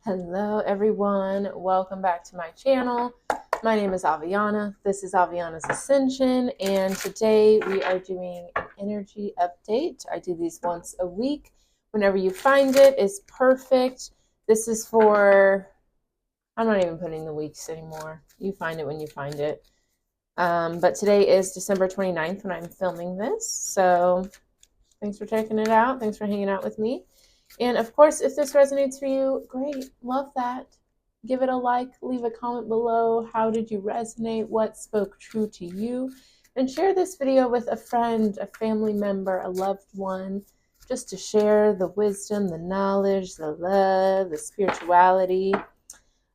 Hello, everyone. Welcome back to my channel. My name is Aviana. This is Aviana's Ascension, and today we are doing an energy update. I do these once a week. Whenever you find it is perfect. This is for, I'm not even putting the weeks anymore. You find it when you find it. But today is December 29th when I'm filming this. So thanks for checking it out. Thanks for hanging out with me. And of course, if this resonates for you, great, love that. Give it a like, leave a comment below. How did you resonate? What spoke true to you? And share this video with a friend, a family member, a loved one, just to share the wisdom, the knowledge, the love, the spirituality.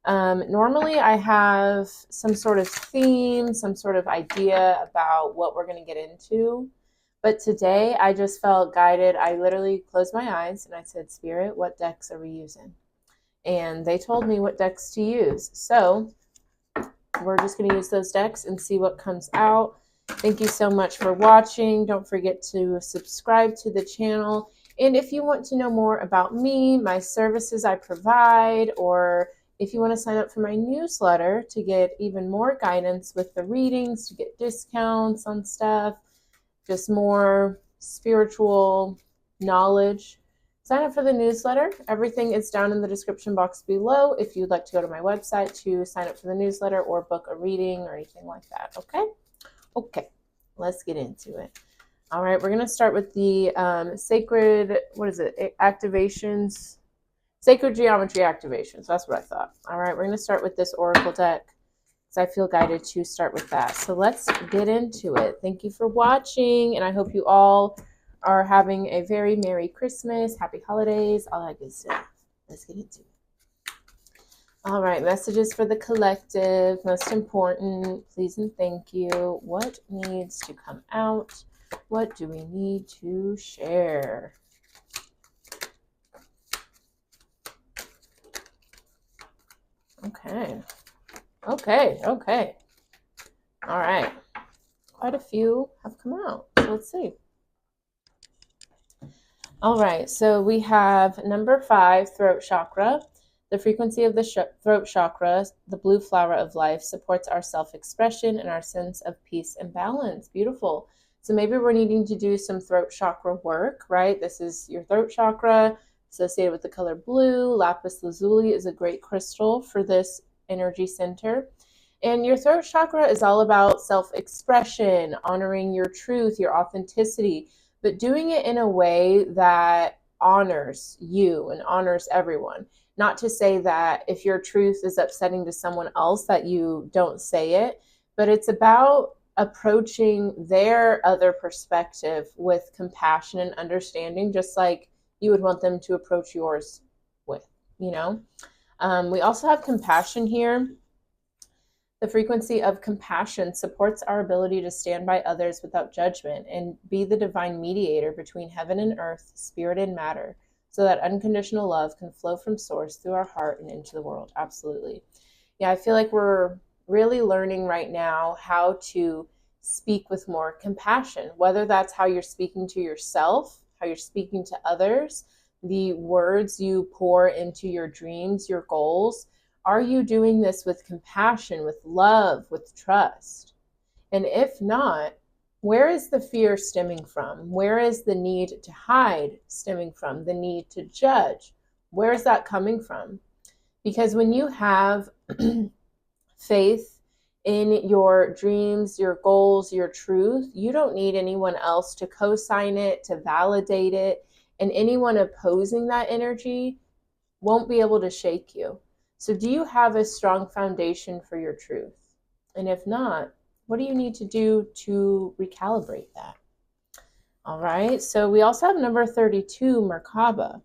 Normally, I have some sort of theme, some sort of idea about what we're going to get into. But today I just felt guided. I literally closed my eyes and I said, Spirit, what decks are we using? And they told me what decks to use. So we're just going to use those decks and see what comes out. Thank you so much for watching. Don't forget to subscribe to the channel. And if you want to know more about me, my services I provide, or if you want to sign up for my newsletter to get even more guidance with the readings, to get discounts on stuff, just more spiritual knowledge, sign up for the newsletter. Everything is down in the description box below if you'd like to go to my website to sign up for the newsletter or book a reading or anything like that. Okay, let's get into it. All right, we're going to start with the sacred, activations, sacred geometry activations. That's what I thought. All right, we're going to start with this oracle deck. So I feel guided to start with that. So let's get into it. Thank you for watching, and I hope you all are having a very Merry Christmas, Happy Holidays, all that good stuff. Let's get into it. All right, messages for the collective, most important, please and thank you. What needs to come out? What do we need to share? Okay. All right. Quite a few have come out. So let's see. All right. So we have number 5, throat chakra. The frequency of the throat chakra, the blue flower of life, supports our self-expression and our sense of peace and balance. Beautiful. So maybe we're needing to do some throat chakra work, right? This is your throat chakra associated with the color blue. Lapis lazuli is a great crystal for this energy center. And your throat chakra is all about self-expression, honoring your truth, your authenticity, but doing it in a way that honors you and honors everyone. Not to say that if your truth is upsetting to someone else that you don't say it, but it's about approaching their other perspective with compassion and understanding, just like you would want them to approach yours with, you know? We also have compassion here. The frequency of compassion supports our ability to stand by others without judgment and be the divine mediator between heaven and earth, spirit and matter, so that unconditional love can flow from source through our heart and into the world. Absolutely. Yeah, I feel like we're really learning right now how to speak with more compassion, whether that's how you're speaking to yourself, how you're speaking to others, the words you pour into your dreams, your goals. Are you doing this with compassion, with love, with trust? And if not, where is the fear stemming from? Where is the need to hide stemming from? The need to judge? Where is that coming from? Because when you have faith in your dreams, your goals, your truth, you don't need anyone else to co-sign it, to validate it. And anyone opposing that energy won't be able to shake you. So do you have a strong foundation for your truth? And if not, what do you need to do to recalibrate that? All right, so we also have number 32, Merkaba.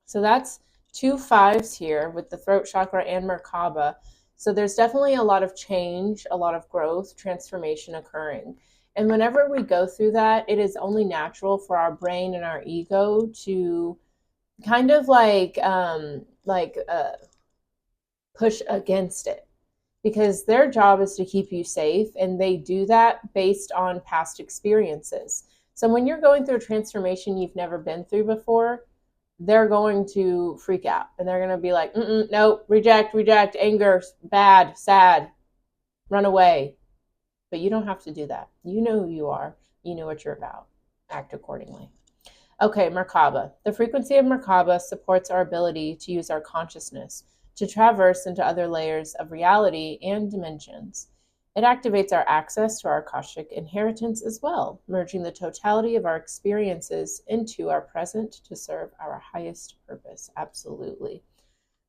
So that's 2 5s here with the throat chakra and Merkaba. So there's definitely a lot of change, a lot of growth, transformation occurring. And whenever we go through that, it is only natural for our brain and our ego to kind of push against it, because their job is to keep you safe, and they do that based on past experiences. So when you're going through a transformation you've never been through before, they're going to freak out and they're going to be like, nope, reject, anger, bad, sad, run away. But you don't have to do that. You know who you are. You know what you're about. Act accordingly. Okay, Merkaba. The frequency of Merkaba supports our ability to use our consciousness to traverse into other layers of reality and dimensions. It activates our access to our Akashic inheritance as well, merging the totality of our experiences into our present to serve our highest purpose. Absolutely.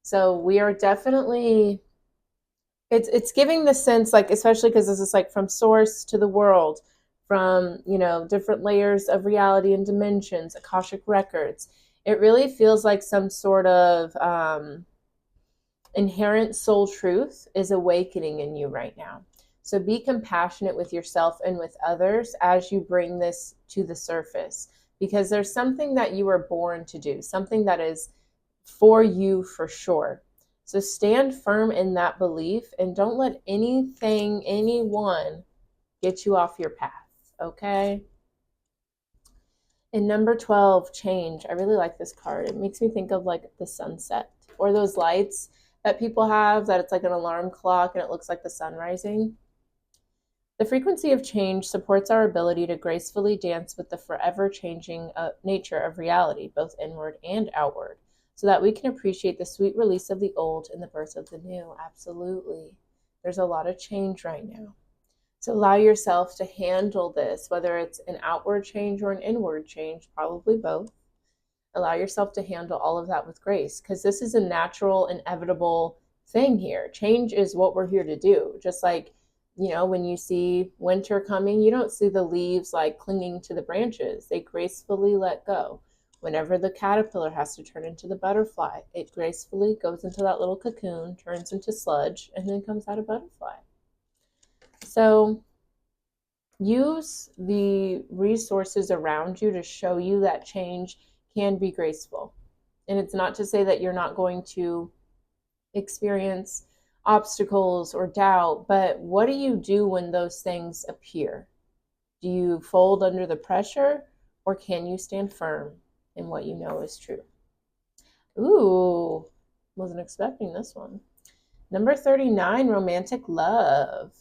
So we are definitely, it's giving the sense, like, especially because this is like from source to the world, from, different layers of reality and dimensions, Akashic records. It really feels like some sort of inherent soul truth is awakening in you right now. So be compassionate with yourself and with others as you bring this to the surface, because there's something that you were born to do, something that is for you for sure. So stand firm in that belief and don't let anything, anyone get you off your path, okay? And number 12, change. I really like this card. It makes me think of like the sunset or those lights that people have that it's like an alarm clock and it looks like the sun rising. The frequency of change supports our ability to gracefully dance with the forever changing nature of reality, both inward and outward, so that we can appreciate the sweet release of the old and the birth of the new. Absolutely. There's a lot of change right now. So allow yourself to handle this, whether it's an outward change or an inward change, probably both. Allow yourself to handle all of that with grace, because this is a natural, inevitable thing here. Change is what we're here to do. Just like, when you see winter coming, you don't see the leaves like clinging to the branches. They gracefully let go. Whenever the caterpillar has to turn into the butterfly, it gracefully goes into that little cocoon, turns into sludge, and then comes out a butterfly. So use the resources around you to show you that change can be graceful. And it's not to say that you're not going to experience obstacles or doubt, but what do you do when those things appear? Do you fold under the pressure, or can you stand firm in what you know is true? Ooh, wasn't expecting this one. Number 39, romantic love.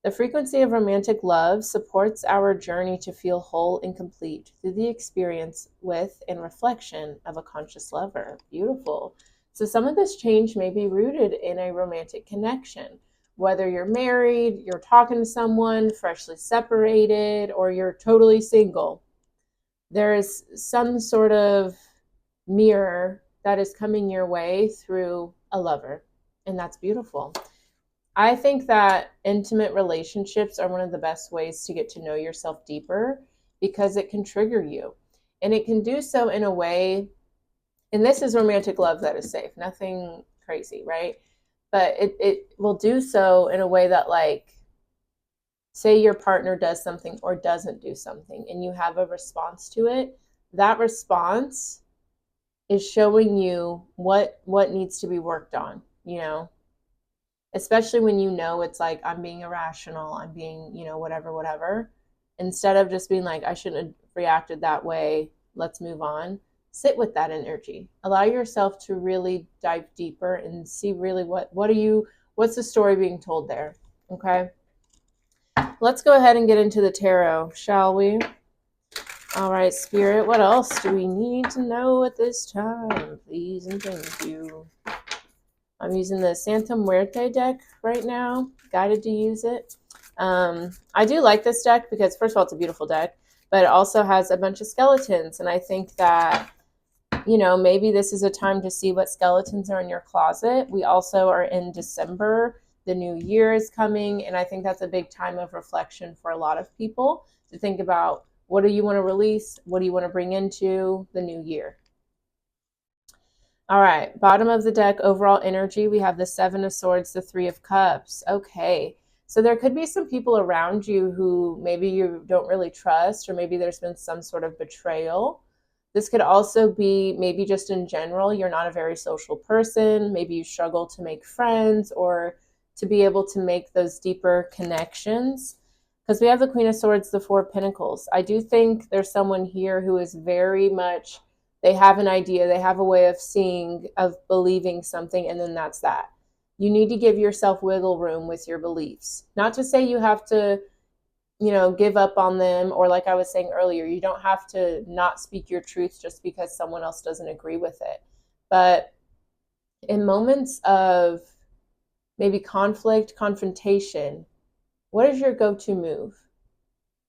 The frequency of romantic love supports our journey to feel whole and complete through the experience with and reflection of a conscious lover. Beautiful. So some of this change may be rooted in a romantic connection, whether you're married, you're talking to someone, freshly separated, or you're totally single. There is some sort of mirror that is coming your way through a lover, and that's beautiful. I think that intimate relationships are one of the best ways to get to know yourself deeper, because it can trigger you. And it can do so in a way, and this is romantic love that is safe, nothing crazy, right? But it will do so in a way that, like, say your partner does something or doesn't do something and you have a response to it, that response is showing you what needs to be worked on, especially when it's like, I'm being irrational, I'm being, whatever. Instead of just being like, I shouldn't have reacted that way, let's move on. Sit with that energy. Allow yourself to really dive deeper and see really what's the story being told there. Okay. Let's go ahead and get into the tarot, shall we? All right, Spirit, what else do we need to know at this time? Please and thank you. I'm using the Santa Muerte deck right now, guided to use it. I do like this deck because, first of all, it's a beautiful deck, but it also has a bunch of skeletons. And I think that, maybe this is a time to see what skeletons are in your closet. We also are in December. The new year is coming. And I think that's a big time of reflection for a lot of people to think about, what do you want to release? What do you want to bring into the new year? All right, bottom of the deck, overall energy, we have the Seven of Swords, the Three of Cups. Okay, so there could be some people around you who maybe you don't really trust, or maybe there's been some sort of betrayal. This could also be maybe just in general, you're not a very social person. Maybe you struggle to make friends or to be able to make those deeper connections. Because we have the Queen of Swords, the Four of Pentacles. I do think there's someone here who is very much They have an idea, they have a way of seeing, of believing something, and then that's that. You need to give yourself wiggle room with your beliefs. Not to say you have to, give up on them, or like I was saying earlier, you don't have to not speak your truth just because someone else doesn't agree with it. But in moments of maybe conflict, confrontation, what is your go-to move?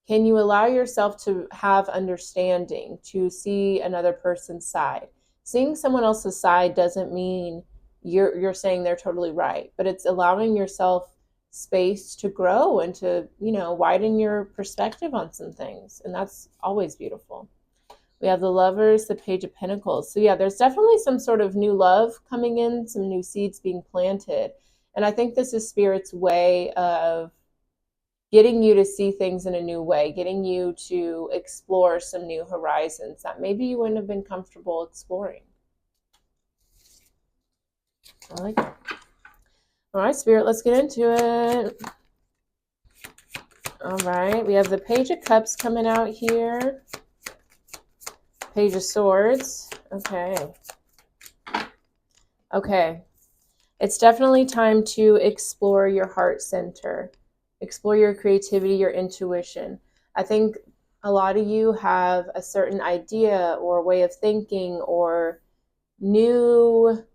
Can you allow yourself to have understanding, to see another person's side? Seeing someone else's side doesn't mean you're saying they're totally right, but it's allowing yourself space to grow and to, widen your perspective on some things. And that's always beautiful. We have the Lovers, the Page of Pentacles. So yeah, there's definitely some sort of new love coming in, some new seeds being planted. And I think this is Spirit's way of getting you to see things in a new way, getting you to explore some new horizons that maybe you wouldn't have been comfortable exploring. I like it. All right, Spirit, let's get into it. All right, we have the Page of Cups coming out here. Page of Swords. Okay. It's definitely time to explore your heart center. Explore your creativity, your intuition. I think a lot of you have a certain idea or way of thinking or new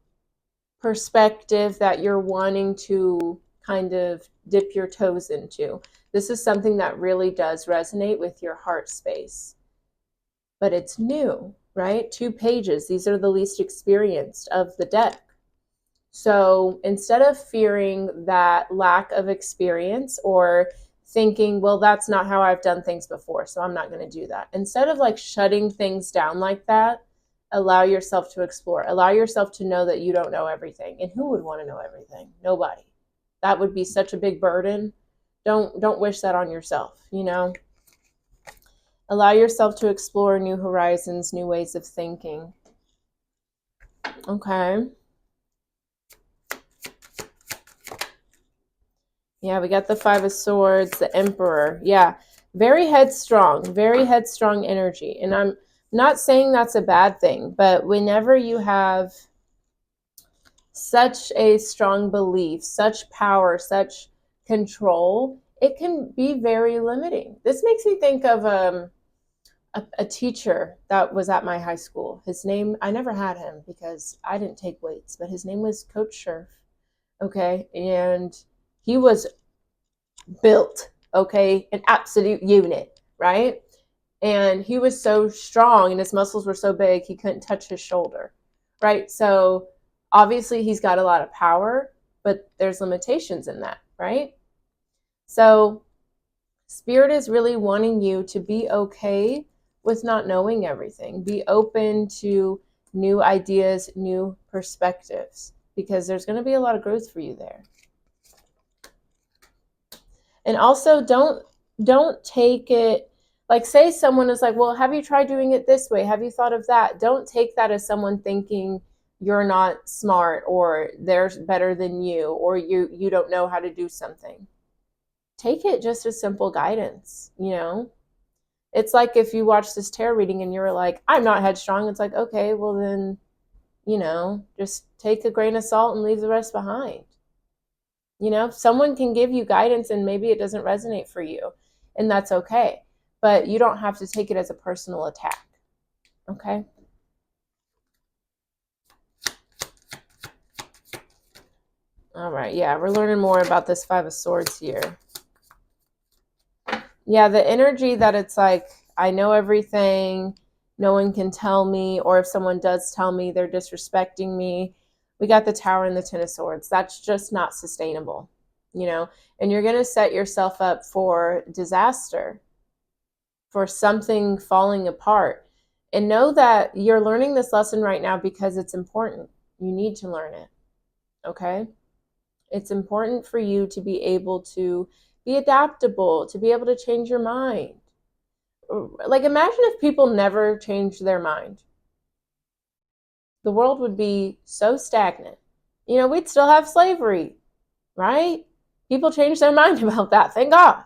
perspective that you're wanting to kind of dip your toes into. This is something that really does resonate with your heart space. But it's new, right? 2 pages. These are the least experienced of the deck. So instead of fearing that lack of experience or thinking, well, that's not how I've done things before, so I'm not going to do that. Instead of like shutting things down like that, allow yourself to explore. Allow yourself to know that you don't know everything. And who would want to know everything? Nobody. That would be such a big burden. Don't wish that on yourself, Allow yourself to explore new horizons, new ways of thinking. Okay. Yeah, we got the 5 of Swords, the Emperor. Yeah, very headstrong energy. And I'm not saying that's a bad thing, but whenever you have such a strong belief, such power, such control, it can be very limiting. This makes me think of a teacher that was at my high school. His name, I never had him because I didn't take weights, but his name was Coach Scherf. Okay, and he was built, okay, an absolute unit, right? And he was so strong and his muscles were so big he couldn't touch his shoulder, right? So obviously he's got a lot of power, but there's limitations in that, right? So Spirit is really wanting you to be okay with not knowing everything. Be open to new ideas, new perspectives, because there's going to be a lot of growth for you there. And also don't take it like, say someone is like, well, have you tried doing it this way? Have you thought of that? Don't take that as someone thinking you're not smart or they're better than you or you don't know how to do something. Take it just as simple guidance, It's like if you watch this tarot reading and you're like, I'm not headstrong. It's like, okay, well then, just take a grain of salt and leave the rest behind. Someone can give you guidance and maybe it doesn't resonate for you, and that's okay. But you don't have to take it as a personal attack, okay? All right, yeah, we're learning more about this 5 of Swords here. Yeah, the energy that it's like, I know everything, no one can tell me, or if someone does tell me, they're disrespecting me. We got the Tower and the 10 of Swords. That's just not sustainable, and you're going to set yourself up for disaster, for something falling apart. And know that you're learning this lesson right now because it's important. You need to learn it, okay? It's important for you to be able to be adaptable, to be able to change your mind. Like, imagine if people never changed their mind. The world would be so stagnant. We'd still have slavery, right? People changed their mind about that. Thank God.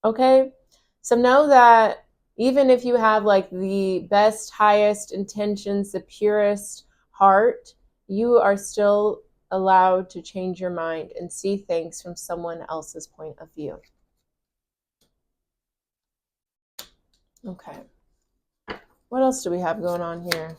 Okay? So know that Even if you have like the best, highest intentions, the purest heart, you are still allowed to change your mind and see things from someone else's point of view. Okay. What else do we have going on here?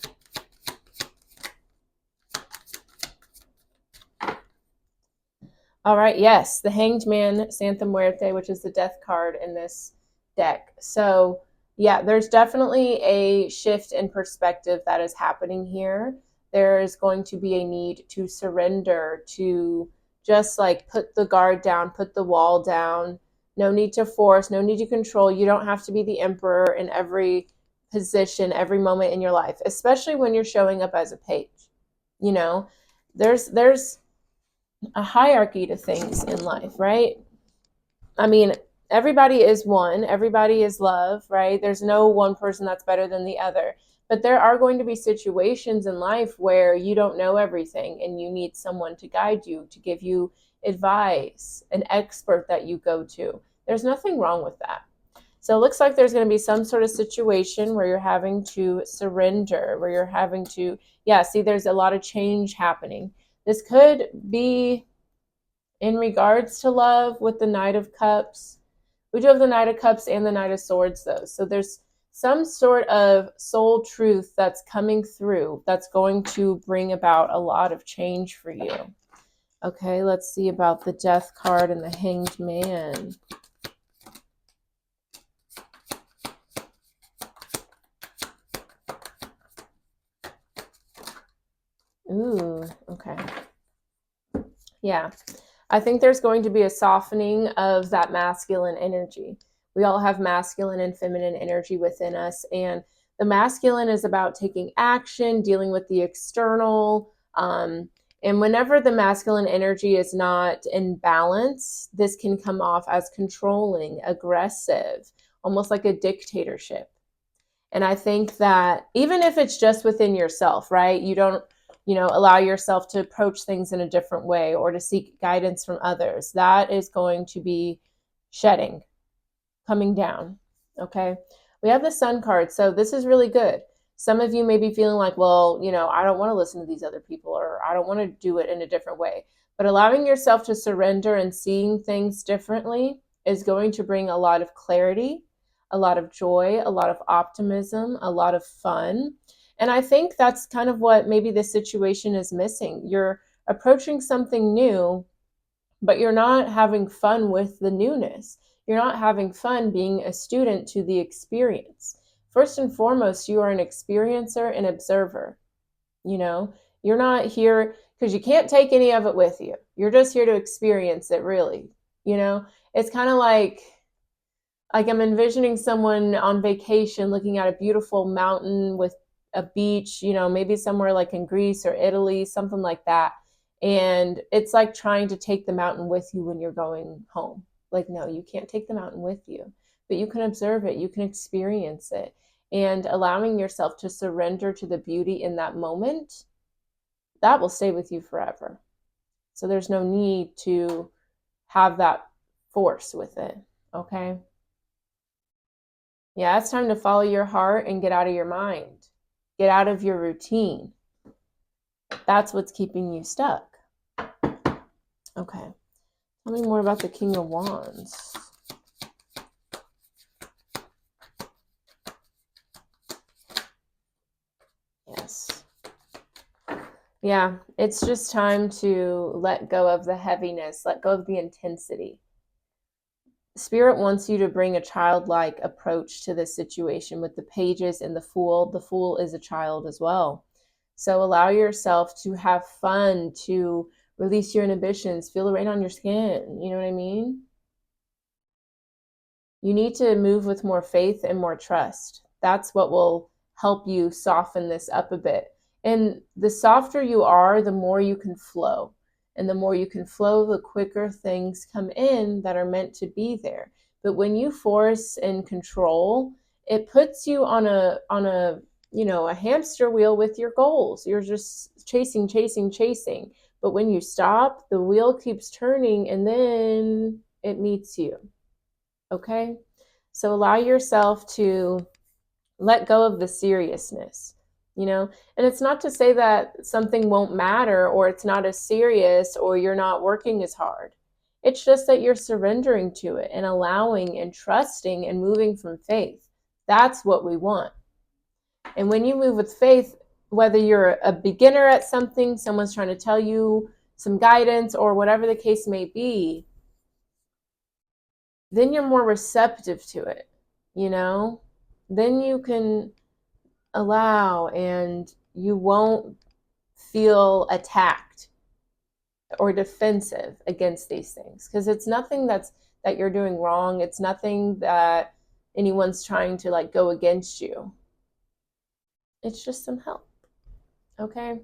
All right, yes, the Hanged Man, Santa Muerte, which is the death card in this deck. So, yeah, there's definitely a shift in perspective that is happening here. There is going to be a need to surrender, to just like put the guard down, put the wall down. No need to force, no need to control. You don't have to be the emperor in every position, every moment in your life, especially when you're showing up as a page. You know, there's a hierarchy to things in life, right? I mean, everybody is one, everybody is love, right? There's no one person that's better than the other. But there are going to be situations in life where you don't know everything and you need someone to guide you, to give you advice, an expert that you go to. There's nothing wrong with that. So it looks like there's going to be some sort of situation where you're having to surrender, where you're having to, yeah, see, there's a lot of change happening. This could be in regards to love with the Knight of Cups. We do have the Knight of Cups and the Knight of Swords, though. So there's some sort of soul truth that's coming through that's going to bring about a lot of change for you. Okay, let's see about the Death card and the Hanged Man. Ooh, okay. Yeah. I think there's going to be a softening of that masculine energy. We all have masculine and feminine energy within us, and the masculine is about taking action, dealing with the external. And whenever the masculine energy is not in balance, this can come off as controlling, aggressive, almost like a dictatorship. And I think that even if it's just within yourself, right? You don't, allow yourself to approach things in a different way or to seek guidance from others. That is going to be shedding, coming down. Okay. We have the Sun card. So this is really good. Some of you may be feeling like, well, I don't want to listen to these other people, or I don't want to do it in a different way. But allowing yourself to surrender and seeing things differently is going to bring a lot of clarity, a lot of joy, a lot of optimism, a lot of fun. And I think that's kind of what maybe this situation is missing. You're approaching something new, but you're not having fun with the newness. You're not having fun being a student to the experience. First and foremost, you are an experiencer and observer. You're not here because you can't take any of it with you. You're just here to experience it, really. It's kind of like I'm envisioning someone on vacation looking at a beautiful mountain with a beach, maybe somewhere like in Greece or Italy, something like that. And it's like trying to take the mountain with you when you're going home. Like, no, you can't take the mountain with you, but you can observe it, you can experience it. And allowing yourself to surrender to the beauty in that moment, that will stay with you forever. So there's no need to have that force with it. Okay. Yeah, it's time to follow your heart and get out of your mind. Get out of your routine. That's what's keeping you stuck. Okay. Tell me more about the King of Wands. Yes. Yeah, it's just time to let go of the heaviness, let go of the intensity. Spirit wants you to bring a childlike approach to this situation with the pages and the Fool. The Fool is a child as well. So allow yourself to have fun, to release your inhibitions, feel the rain on your skin. You know what I mean? You need to move with more faith and more trust. That's what will help you soften this up a bit. And the softer you are, the more you can flow. And the more you can flow, the quicker things come in that are meant to be there. But when you force and control, it puts you on a hamster wheel with your goals. You're just chasing, chasing, chasing. But when you stop, the wheel keeps turning and then it meets you. Okay? So allow yourself to let go of the seriousness, and it's not to say that something won't matter or it's not as serious or you're not working as hard. It's just that you're surrendering to it and allowing and trusting and moving from faith. That's what we want. And when you move with faith, whether you're a beginner at something, someone's trying to tell you some guidance or whatever the case may be, then you're more receptive to it, then you can allow and you won't feel attacked or defensive against these things, because it's nothing that you're doing wrong. It's nothing that anyone's trying to like go against you. It's just some help. Okay.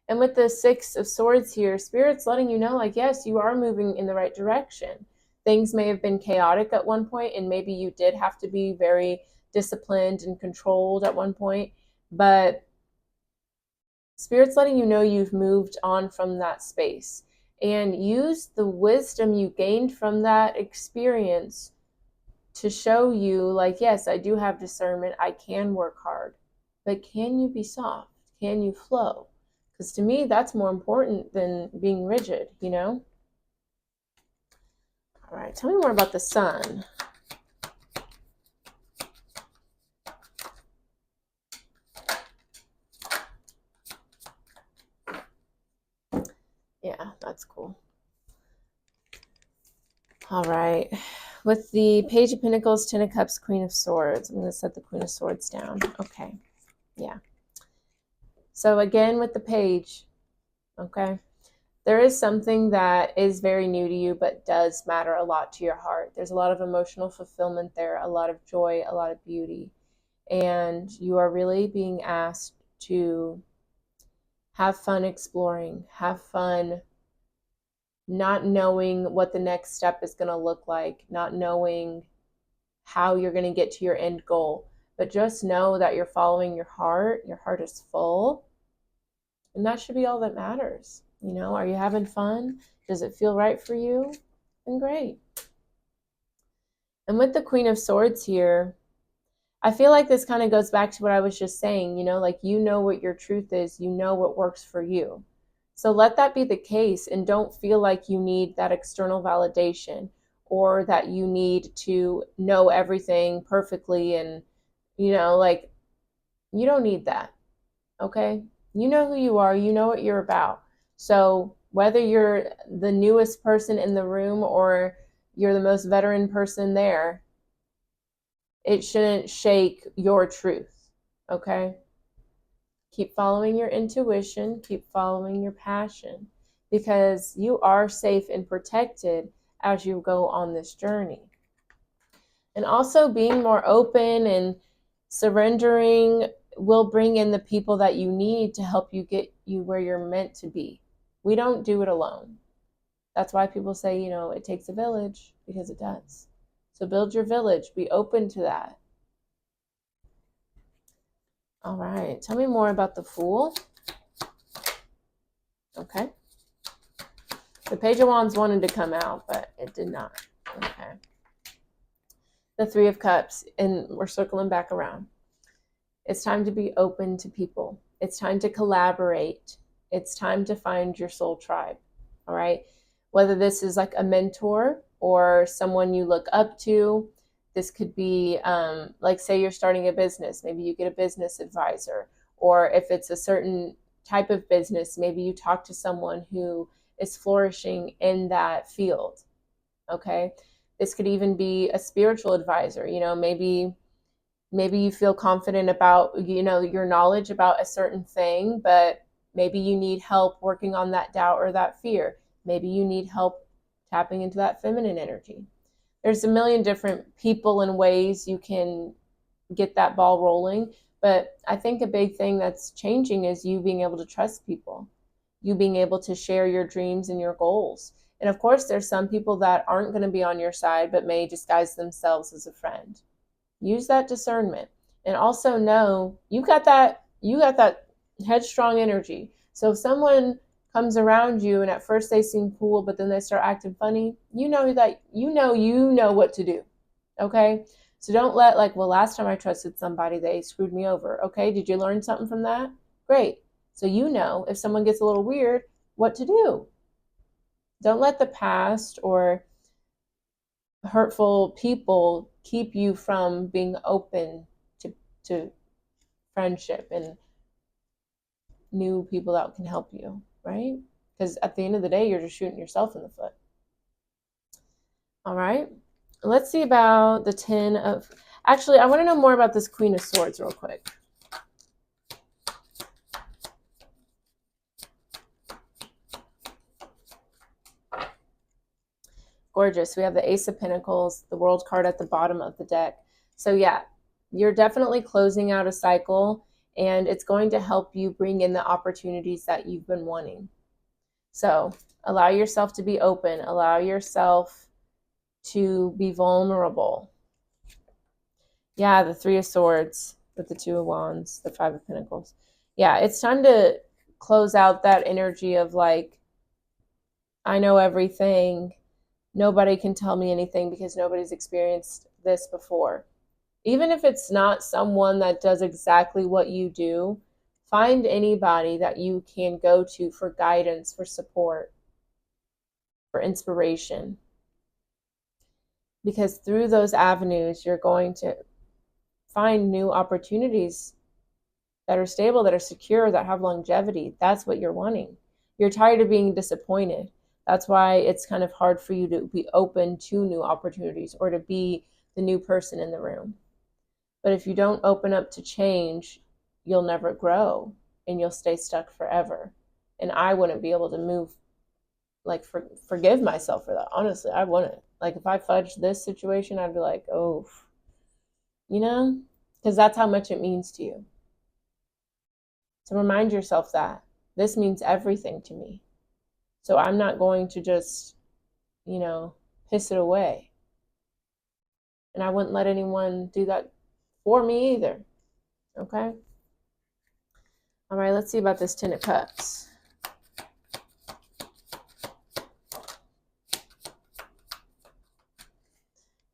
And with the Six of Swords here, Spirit's letting you know, like, yes, you are moving in the right direction. Things may have been chaotic at one point, and maybe you did have to be very disciplined and controlled at one point, but Spirit's letting you know you've moved on from that space, and use the wisdom you gained from that experience to show you, like, yes, I do have discernment. I can work hard, but can you be soft? Can you flow? Because to me, that's more important than being rigid, All right, tell me more about the Sun. Yeah, that's cool. All right. With the Page of Pentacles, Ten of Cups, Queen of Swords. I'm going to set the Queen of Swords down. Okay. Yeah. So again, with the Page, okay, there is something that is very new to you, but does matter a lot to your heart. There's a lot of emotional fulfillment there, a lot of joy, a lot of beauty. And you are really being asked to have fun exploring, have fun not knowing what the next step is going to look like, not knowing how you're going to get to your end goal, but just know that you're following your heart. Your heart is full, and that should be all that matters. Are you having fun? Does it feel right for you? And great. And with the Queen of Swords here, I feel like this kind of goes back to what I was just saying, like what your truth is, what works for you. So let that be the case, and don't feel like you need that external validation or that you need to know everything perfectly. And, like, you don't need that. Okay. You know who you are. You know what you're about. So whether you're the newest person in the room or you're the most veteran person there, it shouldn't shake your truth. Okay. Keep following your intuition, keep following your passion, because you are safe and protected as you go on this journey. And also being more open and surrendering will bring in the people that you need to help you get you where you're meant to be. We don't do it alone. That's why people say, it takes a village, because it does. So build your village, be open to that. All right, tell me more about the Fool. Okay. The Page of Wands wanted to come out, but it did not. Okay. The Three of Cups, and we're circling back around. It's time to be open to people. It's time to collaborate. It's time to find your soul tribe. All right. Whether this is like a mentor or someone you look up to, this could be like, say you're starting a business, maybe you get a business advisor, or if it's a certain type of business, maybe you talk to someone who is flourishing in that field. Okay. This could even be a spiritual advisor. Maybe you feel confident about, your knowledge about a certain thing, but maybe you need help working on that doubt or that fear. Maybe you need help tapping into that feminine energy. There's a million different people and ways you can get that ball rolling. But I think a big thing that's changing is you being able to trust people, you being able to share your dreams and your goals. And of course, there's some people that aren't going to be on your side, but may disguise themselves as a friend. Use that discernment, and also know you got that headstrong energy. So if someone comes around you and at first they seem cool, but then they start acting funny, you know what to do. Okay. So don't let like, well, last time I trusted somebody, they screwed me over. Okay, did you learn something from that? Great. So you know if someone gets a little weird, what to do. Don't let the past or hurtful people keep you from being open to friendship and new people that can help you, right? Because at the end of the day, you're just shooting yourself in the foot. All right. Let's see about the 10 of... Actually, I want to know more about this Queen of Swords real quick. Gorgeous. We have the Ace of Pentacles, the World card at the bottom of the deck. So yeah, you're definitely closing out a cycle, and it's going to help you bring in the opportunities that you've been wanting. So allow yourself to be open. Allow yourself to be vulnerable. Yeah, the Three of Swords with the Two of Wands, the Five of Pentacles. Yeah, it's time to close out that energy of like, I know everything. Nobody can tell me anything because nobody's experienced this before. Even if it's not someone that does exactly what you do, find anybody that you can go to for guidance, for support, for inspiration. Because through those avenues, you're going to find new opportunities that are stable, that are secure, that have longevity. That's what you're wanting. You're tired of being disappointed. That's why it's kind of hard for you to be open to new opportunities or to be the new person in the room. But if you don't open up to change, you'll never grow and you'll stay stuck forever. And I wouldn't be able to move, like forgive myself for that. Honestly, I wouldn't. Like if I fudged this situation, I'd be like, oh, you know, because that's how much it means to you. So remind yourself that this means everything to me. So I'm not going to just, piss it away. And I wouldn't let anyone do that for me either. Okay? All right, let's see about this Ten of Cups.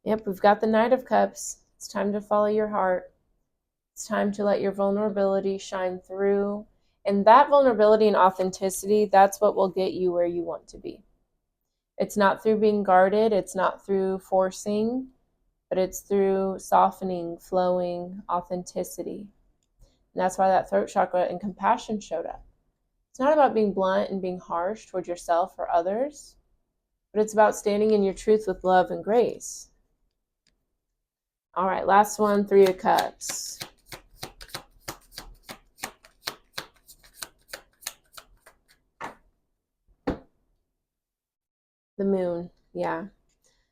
Yep, we've got the Knight of Cups. It's time to follow your heart. It's time to let your vulnerability shine through. And that vulnerability and authenticity, that's what will get you where you want to be. It's not through being guarded. It's not through forcing, but it's through softening, flowing, authenticity. And that's why that throat chakra and compassion showed up. It's not about being blunt and being harsh toward yourself or others, but it's about standing in your truth with love and grace. All right, last one, Three of Cups. The Moon, yeah.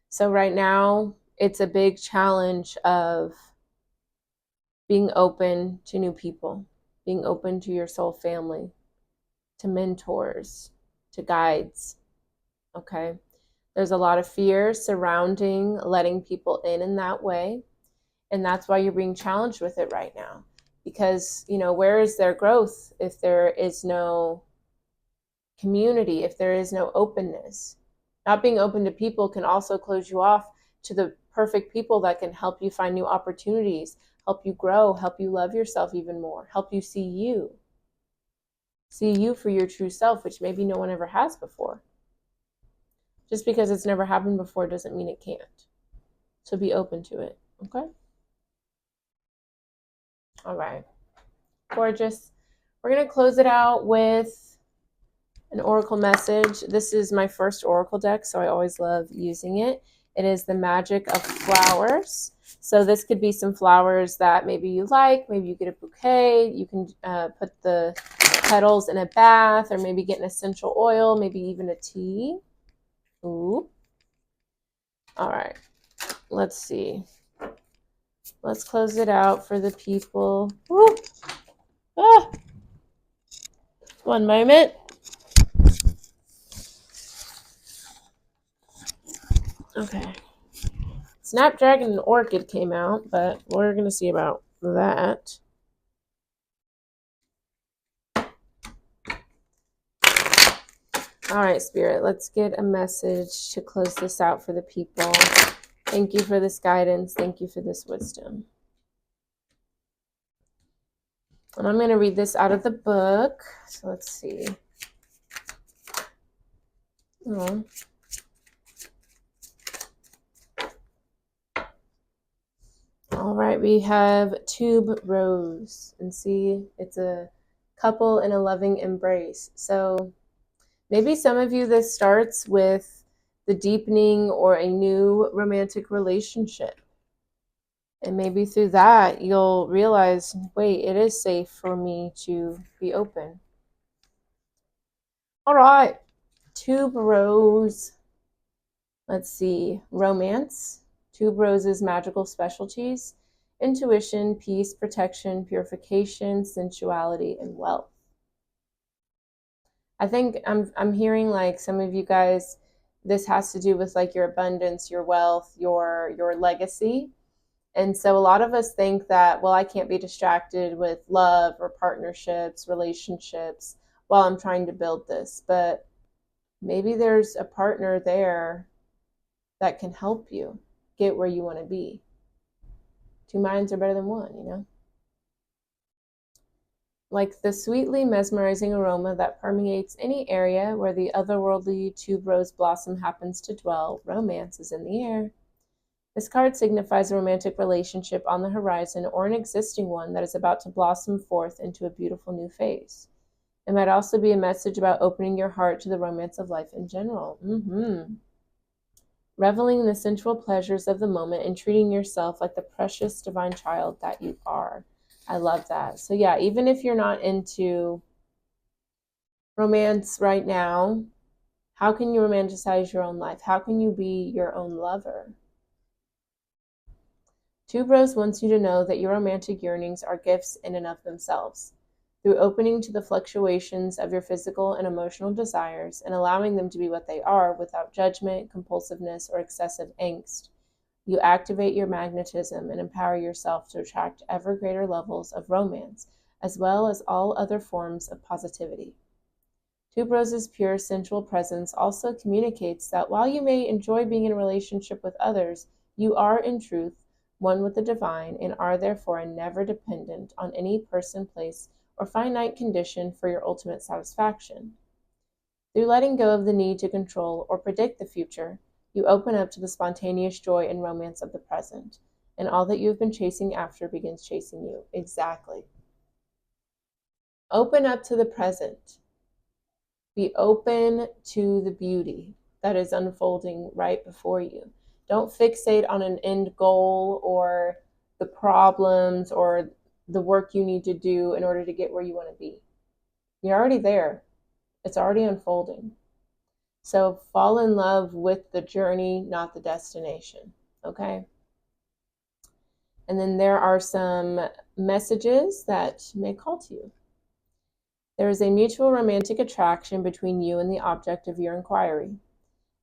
So right now, it's a big challenge of being open to new people, being open to your soul family, to mentors, to guides, okay? There's a lot of fear surrounding letting people in that way, and that's why you're being challenged with it right now. Because, where is their growth if there is no community, if there is no openness? Not being open to people can also close you off to the perfect people that can help you find new opportunities, help you grow, help you love yourself even more, help you see you for your true self, which maybe no one ever has before. Just because it's never happened before doesn't mean it can't. So be open to it, okay? All right, gorgeous. We're going to close it out with an oracle message. This is my first oracle deck, so I always love using it. It is the Magic of Flowers. So this could be some flowers that maybe you like. Maybe you get a bouquet. You can put the petals in a bath, or maybe get an essential oil, maybe even a tea. Ooh. All right. Let's see. Let's close it out for the people. Woo. Ah. One moment. Okay. Snapdragon and Orchid came out, but we're going to see about that. All right, Spirit, let's get a message to close this out for the people. Thank you for this guidance. Thank you for this wisdom. And I'm going to read this out of the book. So let's see. Oh. All right, we have Tube Rose. And see, it's a couple in a loving embrace. So maybe some of you, this starts with the deepening or a new romantic relationship. And maybe through that, you'll realize, wait, it is safe for me to be open. All right, Tube Rose. Let's see, romance. Tube Rose's magical specialties: intuition, peace, protection, purification, sensuality, and wealth. I think I'm hearing like some of you guys, this has to do with like your abundance, your wealth, your legacy. And so a lot of us think that, well, I can't be distracted with love or partnerships, relationships while I'm trying to build this. But maybe there's a partner there that can help you get where you want to be. Two minds are better than one, you know? Like the sweetly mesmerizing aroma that permeates any area where the otherworldly tube rose blossom happens to dwell, romance is in the air. This card signifies a romantic relationship on the horizon or an existing one that is about to blossom forth into a beautiful new phase. It might also be a message about opening your heart to the romance of life in general. Reveling in the sensual pleasures of the moment and treating yourself like the precious divine child that you are. I love that. So yeah, even if you're not into romance right now, how can you romanticize your own life? How can you be your own lover? Tube Rose wants you to know that your romantic yearnings are gifts in and of themselves. Through opening to the fluctuations of your physical and emotional desires and allowing them to be what they are without judgment, compulsiveness, or excessive angst, you activate your magnetism and empower yourself to attract ever greater levels of romance, as well as all other forms of positivity. Tube Rose's pure sensual presence also communicates that while you may enjoy being in a relationship with others, you are in truth one with the divine and are therefore never dependent on any person, place, or finite condition for your ultimate satisfaction. Through letting go of the need to control or predict the future, you open up to the spontaneous joy and romance of the present, and all that you have been chasing after begins chasing you. Exactly. Open up to the present. Be open to the beauty that is unfolding right before you. Don't fixate on an end goal or the problems or the work you need to do in order to get where you want to be. You're already there. It's already unfolding. So fall in love with the journey, not the destination. Okay? And then there are some messages that may call to you. There is a mutual romantic attraction between you and the object of your inquiry.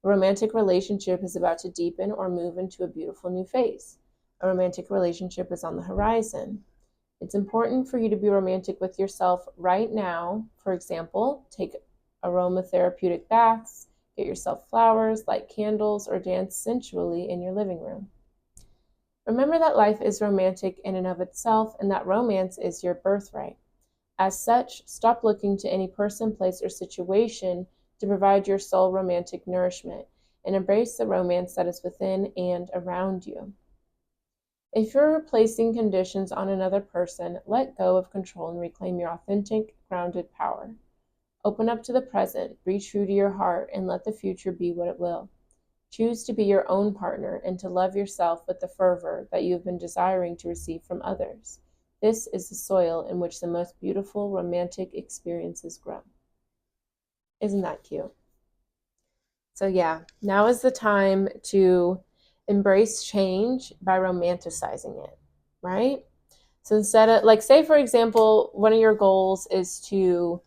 A romantic relationship is about to deepen or move into a beautiful new phase. A romantic relationship is on the horizon. It's important for you to be romantic with yourself right now. For example, take aromatherapeutic baths, get yourself flowers, light candles, or dance sensually in your living room. Remember that life is romantic in and of itself, and that romance is your birthright. As such, stop looking to any person, place, or situation to provide your soul romantic nourishment, and embrace the romance that is within and around you. If you're placing conditions on another person, let go of control and reclaim your authentic, grounded power. Open up to the present, be true to your heart, and let the future be what it will. Choose to be your own partner and to love yourself with the fervor that you have been desiring to receive from others. This is the soil in which the most beautiful romantic experiences grow. Isn't that cute? So yeah, now is the time to embrace change by romanticizing it, right? So instead of, like, say for example, one of your goals is to,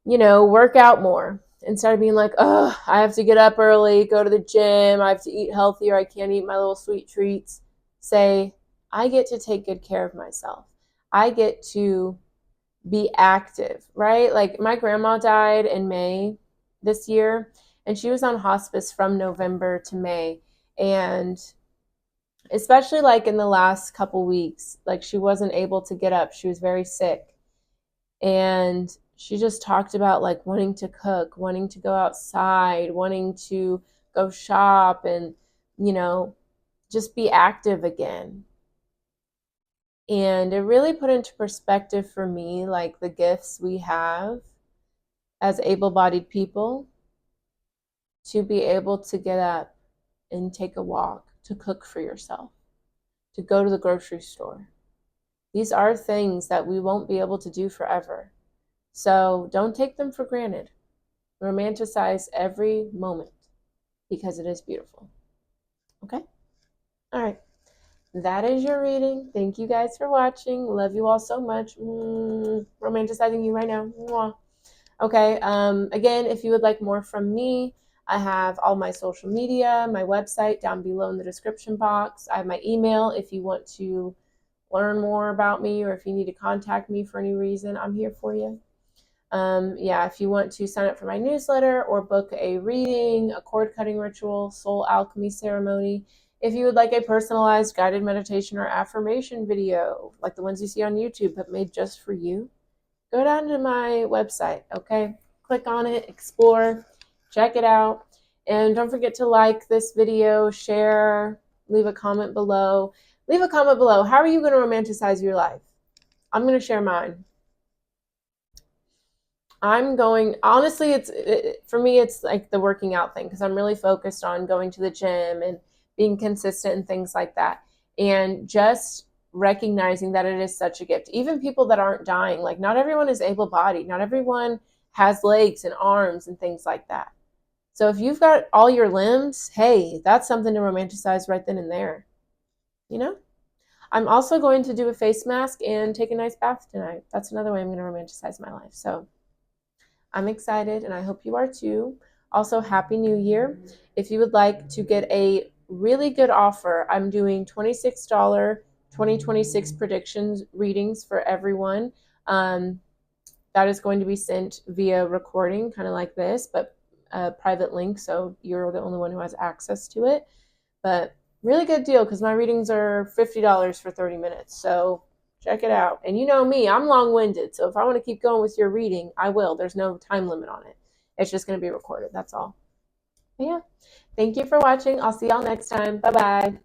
work out more. Instead of being like, oh, I have to get up early, go to the gym, I have to eat healthy, or I can't eat my little sweet treats. Say, I get to take good care of myself. I get to be active, right? Like my grandma died in May this year, and she was on hospice from November to May. And especially like in the last couple weeks, like she wasn't able to get up. She was very sick. And she just talked about like wanting to cook, wanting to go outside, wanting to go shop and, you know, just be active again. And it really put into perspective for me like the gifts we have as able-bodied people to be able to get up and take a walk, to cook for yourself, to go to the grocery store. These are things that we won't be able to do forever. So don't take them for granted. Romanticize every moment because it is beautiful. Okay? All right. That is your reading. Thank you guys for watching. Love you all so much. Romanticizing you right now. Mwah. Okay. Again, if you would like more from me, I have all my social media, my website down below in the description box. I have my email if you want to learn more about me or if you need to contact me for any reason. I'm here for you. Yeah, if you want to sign up for my newsletter or book a reading, a cord cutting ritual, soul alchemy ceremony, if you would like a personalized guided meditation or affirmation video, like the ones you see on YouTube, but made just for you, go down to my website, okay? Click on it, explore, check it out. And don't forget to like this video, share, leave a comment below. Leave a comment below. How are you going to romanticize your life? I'm going to share mine. Honestly, for me, it's like the working out thing because I'm really focused on going to the gym and being consistent and things like that. And just recognizing that it is such a gift. Even people that aren't dying, like not everyone is able-bodied. Not everyone has legs and arms and things like that. So if you've got all your limbs, hey, that's something to romanticize right then and there. You know? I'm also going to do a face mask and take a nice bath tonight. That's another way I'm going to romanticize my life. So I'm excited and I hope you are too. Also, Happy New Year. If you would like to get a really good offer, I'm doing $26 2026 predictions readings for everyone. That is going to be sent via recording, kind of like this, but a private link, so you're the only one who has access to it. But really good deal because my readings are $50 for 30 minutes. So check it out. And you know me, I'm long-winded. So if I want to keep going with your reading, I will. There's no time limit on it. It's just going to be recorded. That's all. But yeah. Thank you for watching. I'll see y'all next time. Bye-bye.